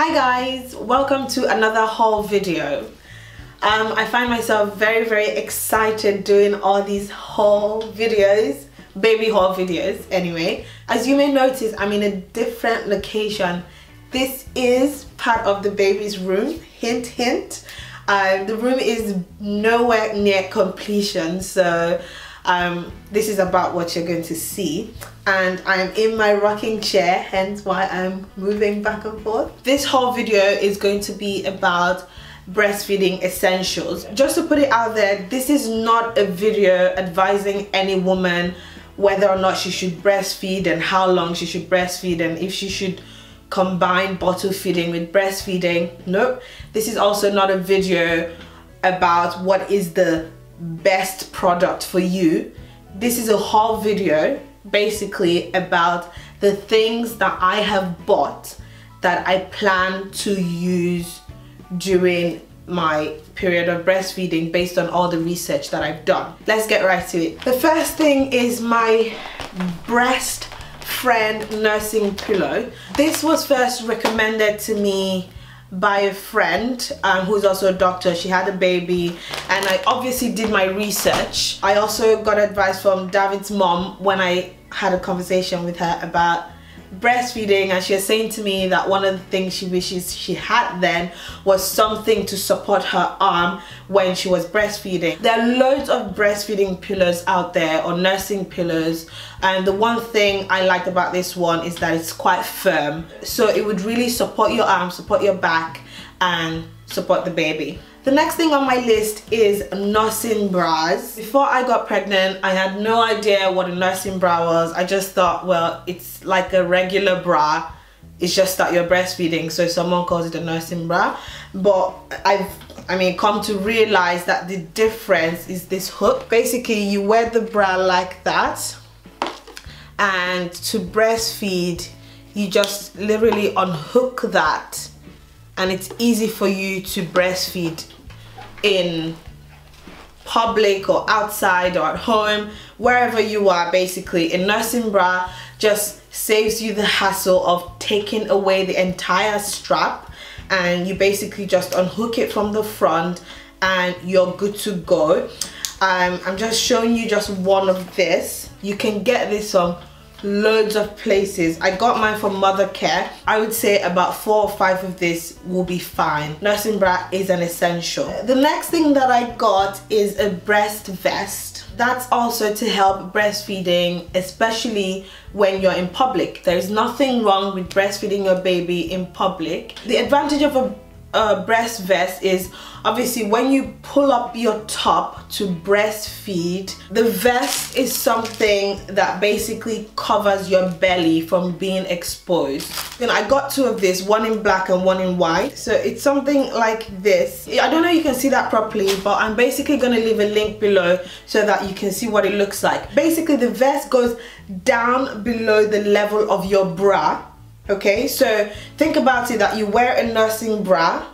Hi guys, welcome to another haul video. I find myself very excited doing all these haul videos, baby haul videos anyway. As you may notice, I'm in a different location. This is part of the baby's room, hint hint. The room is nowhere near completion, so this is about what you're going to see. And I'm in my rocking chair, hence why I'm moving back and forth. This whole video is going to be about breastfeeding essentials. Just to put it out there, this is not a video advising any woman whether or not she should breastfeed and how long she should breastfeed and if she should combine bottle feeding with breastfeeding. Nope. This is also not a video about what is the best product for you. This is a haul video basically about the things that I have bought that I plan to use during my period of breastfeeding based on all the research that I've done. Let's get right to it. The first thing is my Breast Friend nursing pillow. This was first recommended to me by a friend who's also a doctor. She had a baby and I obviously did my research. I also got advice from David's mom when I had a conversation with her about breastfeeding, and she was saying to me that one of the things she wishes she had then was something to support her arm when she was breastfeeding. There are loads of breastfeeding pillows out there, or nursing pillows, and the one thing I liked about this one is that it's quite firm, so it would really support your arm, support your back, and support the baby. The next thing on my list is nursing bras. Before I got pregnant, I had no idea what a nursing bra was. I just thought, well, it's like a regular bra. It's just that you're breastfeeding, so someone calls it a nursing bra. But I've come to realize that the difference is this hook. Basically, you wear the bra like that, and to breastfeed, you just literally unhook that, and it's easy for you to breastfeed in public or outside or at home, wherever you are. Basically, a nursing bra just saves you the hassle of taking away the entire strap, and you basically just unhook it from the front and you're good to go. I'm just showing you just one of this. You can get this from loads of places. I got mine from Mother Care. I would say about 4 or 5 of this will be fine. Nursing bra is an essential. The next thing that I got is a breast vest. That's also to help breastfeeding, especially when you're in public. There is nothing wrong with breastfeeding your baby in public. The advantage of a breast vest is obviously when you pull up your top to breastfeed, the vest is something that basically covers your belly from being exposed. Then I got 2 of this, one in black and one in white. So it's something like this. I don't know if you can see that properly, but I'm basically going to leave a link below so that you can see what it looks like. Basically, the vest goes down below the level of your bra. Okay, so think about it that you wear a nursing bra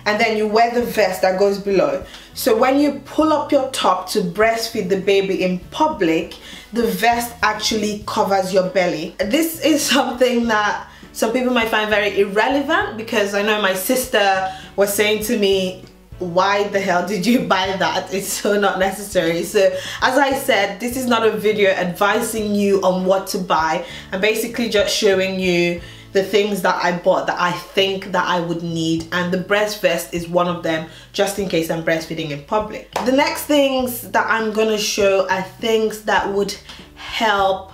and then you wear the vest that goes below. So when you pull up your top to breastfeed the baby in public, the vest actually covers your belly. This is something that some people might find very irrelevant, because I know my sister was saying to me, why the hell did you buy that? It's so not necessary. So as I said, this is not a video advising you on what to buy. I'm basically just showing you the things that I bought that I think that I would need, and the breast vest is one of them, just in case I'm breastfeeding in public. The next things that I'm gonna show are things that would help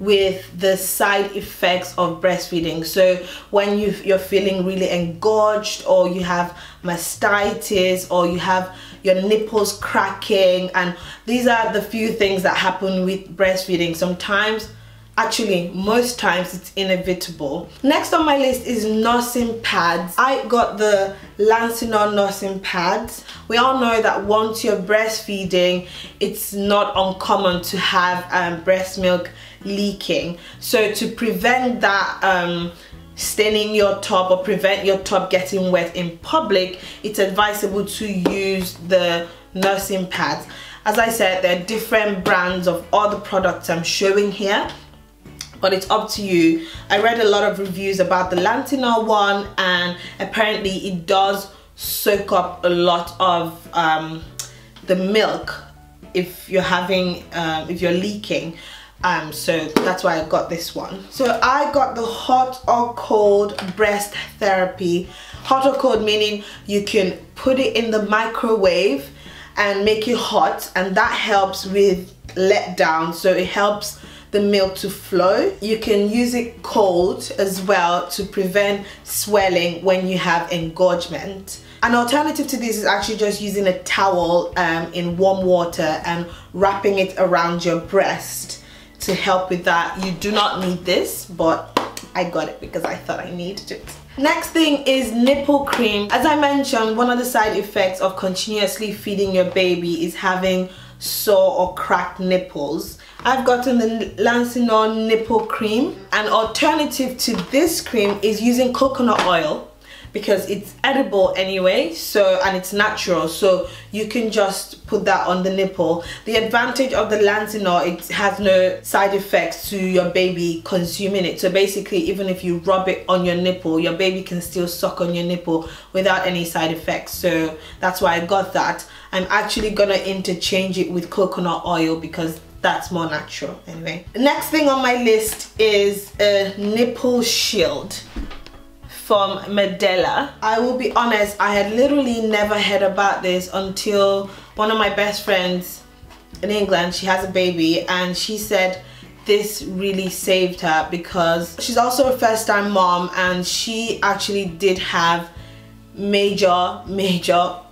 with the side effects of breastfeeding. So when you're feeling really engorged, or you have mastitis, or you have your nipples cracking, and these are the few things that happen with breastfeeding. Sometimes, actually most times, it's inevitable. Next on my list is nursing pads. I got the Lancinor nursing pads. We all know that once you're breastfeeding, it's not uncommon to have breast milk leaking. So to prevent that staining your top, or prevent your top getting wet in public, it's advisable to use the nursing pads. As I said, there are different brands of all the products I'm showing here. but it's up to you. I read a lot of reviews about the Lantinol one, and apparently it does soak up a lot of the milk if you're having if you're leaking. So that's why I got this one. So I got the hot or cold breast therapy. Hot or cold meaning you can put it in the microwave and make it hot, and that helps with letdown, so it helps the milk to flow. You can use it cold as well to prevent swelling when you have engorgement. An alternative to this is actually just using a towel in warm water and wrapping it around your breast to help with that. You do not need this, but I got it because I thought I needed it. Next thing is nipple cream. As I mentioned, one of the side effects of continuously feeding your baby is having sore or cracked nipples. I've gotten the Lantinol nipple cream. An alternative to this cream is using coconut oil, because it's edible anyway, so, and it's natural, so you can just put that on the nipple. The advantage of the Lantinol, it has no side effects to your baby consuming it. So basically, even if you rub it on your nipple, your baby can still suck on your nipple without any side effects. So that's why I got that. I'm actually gonna interchange it with coconut oil because that's more natural anyway. The next thing on my list is a nipple shield from Medela. I will be honest, I had literally never heard about this until one of my best friends in England, she has a baby, and she said this really saved her because she's also a first-time mom, and she actually did have major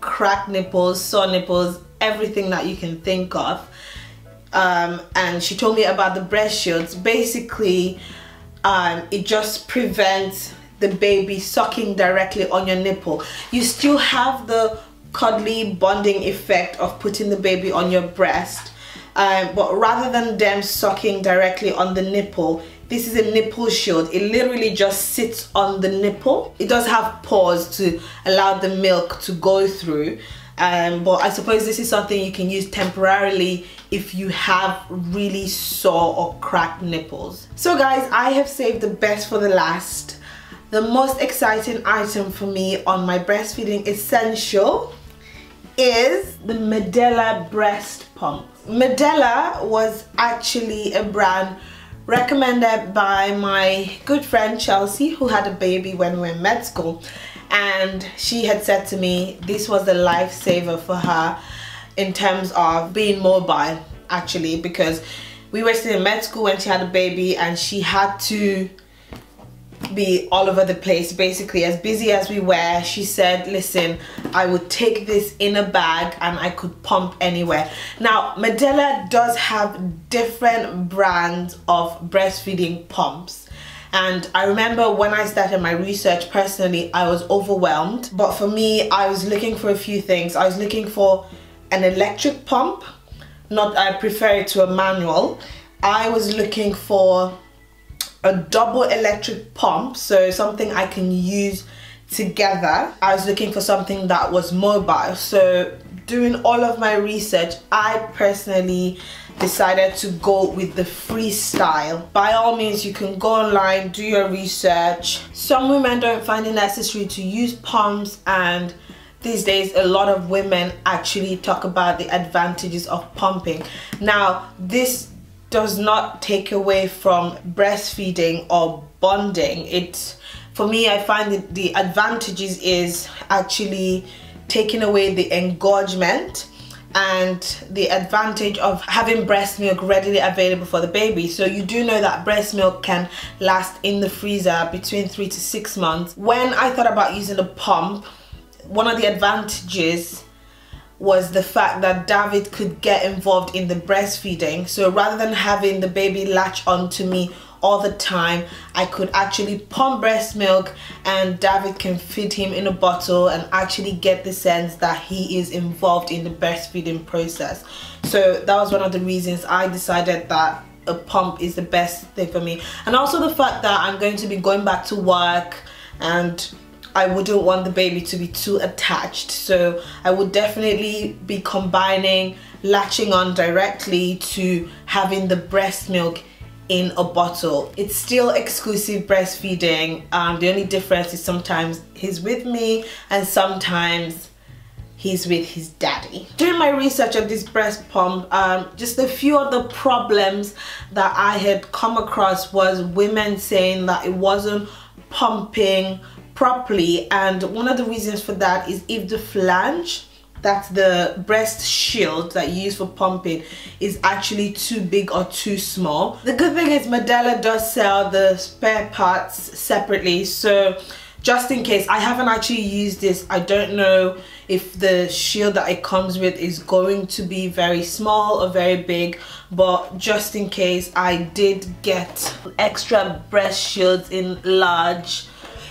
cracked nipples, sore nipples, everything that you can think of. And she told me about the breast shields. Basically, it just prevents the baby sucking directly on your nipple. You still have the cuddly bonding effect of putting the baby on your breast, but rather than them sucking directly on the nipple, this is a nipple shield. It literally just sits on the nipple. It does have pores to allow the milk to go through, but I suppose this is something you can use temporarily if you have really sore or cracked nipples. So guys, I have saved the best for the last. The most exciting item for me on my breastfeeding essential is the Medela breast pump. Medela was actually a brand recommended by my good friend Chelsea, who had a baby when we were in med school, and she had said to me this was a lifesaver for her in terms of being mobile, actually, because we were still in med school when she had a baby and she had to be all over the place, basically. As busy as we were, she said, listen, I would take this in a bag and I could pump anywhere. Now, Medela does have different brands of breastfeeding pumps, and I remember when I started my research, personally, I was overwhelmed. But for me, I was looking for a few things. I was looking for an electric pump. I prefer it to a manual. I was looking for a double electric pump, so something I can use together. I was looking for something that was mobile. So doing all of my research, I personally decided to go with the Freestyle. By all means, you can go online, do your research. Some women don't find it necessary to use pumps, and these days a lot of women actually talk about the advantages of pumping. Now, this does not take away from breastfeeding or bonding. For me, I find that the advantages is actually taking away the engorgement and the advantage of having breast milk readily available for the baby. So you do know that breast milk can last in the freezer between 3 to 6 months. When I thought about using a pump, one of the advantages was the fact that David could get involved in the breastfeeding. So rather than having the baby latch onto me all the time, I could actually pump breast milk and David can feed him in a bottle and actually get the sense that he is involved in the breastfeeding process. So that was one of the reasons I decided that a pump is the best thing for me. And also the fact that I'm going to be going back to work and I wouldn't want the baby to be too attached, so I would definitely be combining latching on directly to having the breast milk in a bottle. It's still exclusive breastfeeding. The only difference is sometimes he's with me and sometimes he's with his daddy. During my research of this breast pump, just a few of the problems that I had come across was women saying that it wasn't pumping properly, and one of the reasons for that is if the flange, that's the breast shield that you use for pumping, is actually too big or too small. The good thing is Medela does sell the spare parts separately, so just in case, I haven't actually used this. I don't know if the shield that it comes with is going to be very small or very big, but just in case, I did get extra breast shields in large.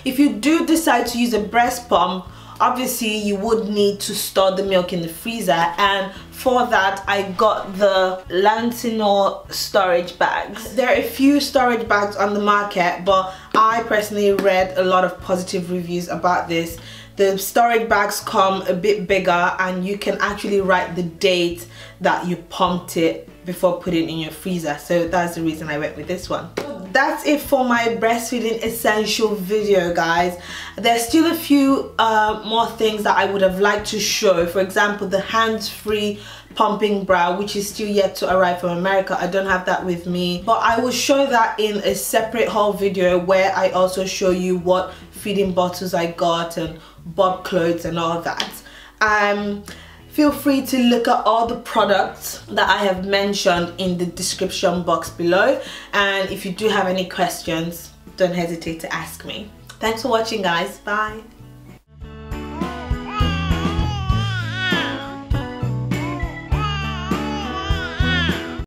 If you do decide to use a breast pump, obviously you would need to store the milk in the freezer, and for that I got the Lantinor storage bags. There are a few storage bags on the market, but I personally read a lot of positive reviews about this. The storage bags come a bit bigger and you can actually write the date that you pumped it before putting it in your freezer, so that's the reason I went with this one. That's it for my breastfeeding essential video, guys. There's still a few more things that I would have liked to show. For example, the hands-free pumping bra, which is still yet to arrive from America. I don't have that with me, but I will show that in a separate haul video where I also show you what feeding bottles I got and bob clothes and all that. Feel free to look at all the products that I have mentioned in the description box below, and if you do have any questions, don't hesitate to ask me. Thanks for watching, guys. Bye.